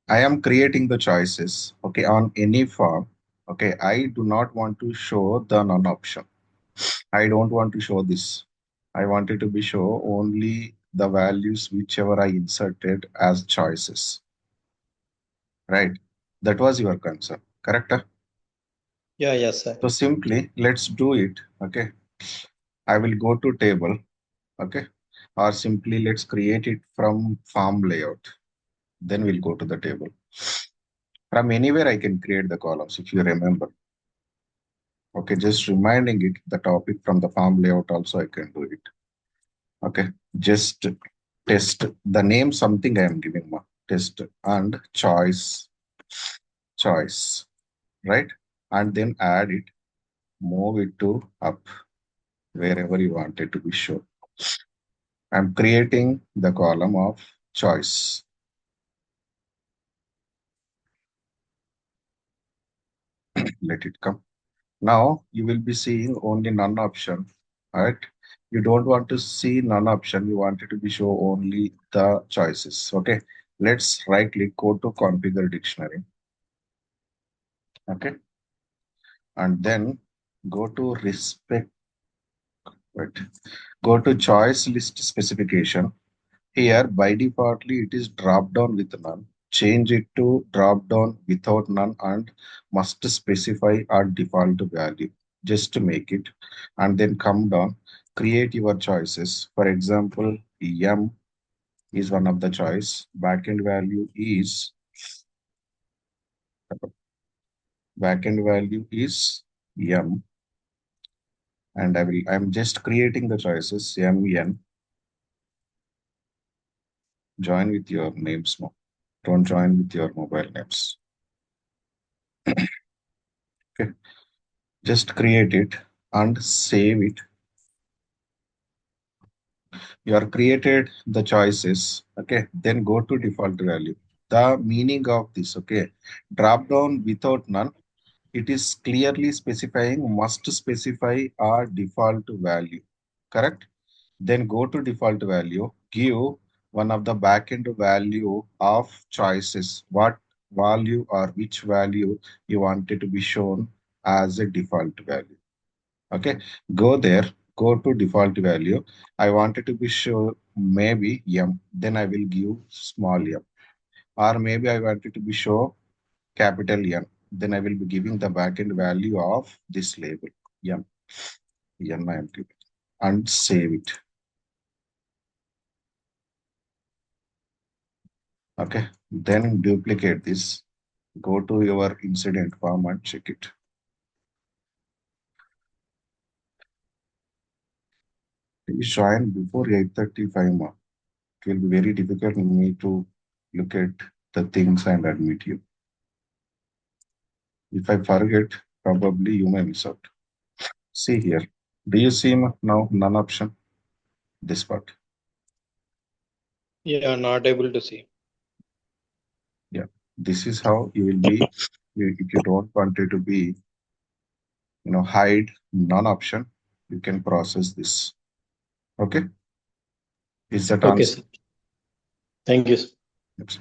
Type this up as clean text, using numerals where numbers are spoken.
I am creating the choices, okay, on any form. Okay, I do not want to show the none option. I don't want to show this. I want it to be show only the values whichever I inserted as choices, right? That was your concern, correct? Yeah, yes, sir. So simply let's do it. Okay, I will go to table. Okay, or simply let's create it from form layout. Then we'll go to the table. From anywhere I can create the columns if you remember. Okay, just reminding it the topic from the form layout also I can do it. Okay, just test the name something I am giving ma test and choice, right? And then add it, move it to up wherever you want it to be shown. I'm creating the column of choice. Let it come. Now you will be seeing only none option, right? You don't want to see none option. You want it to be show only the choices. Okay. Let's right click, go to configure dictionary. Okay. And then go to respect, right? Go to choice list specification. Here by defaultly it is drop down with none. Change it to drop down without none and must specify our default value just to make it, and then come down, create your choices. For example, M is one of the choice. Backend value is M, and I'm just creating the choices MN. Join with your names. Don't join with your mobile names. Okay. Just create it and save it. You are created the choices. Okay. Then go to default value. The meaning of this, okay, drop down without none. It is clearly specifying must specify a default value. Correct? Then go to default value, give one of the backend value of choices. What value or which value you want it to be shown as a default value. Okay, go there, go to default value. I want it to be show maybe M, then I will give small m. Or maybe I want it to be show capital M, then I will be giving the backend value of this label M, M I am giving, and save it. Okay, then duplicate this, go to your incident form and check it. Please join before 8:35 mark. It will be very difficult for me to look at the things and admit you. If I forget, probably you may miss out. See here. Do you see now none option? This part. Yeah, not able to see. Yeah. This is how you will be. If you don't want it to be, hide none option, you can process this. Okay. Is that Okay, answer? sir. Thank you, sir. Yes.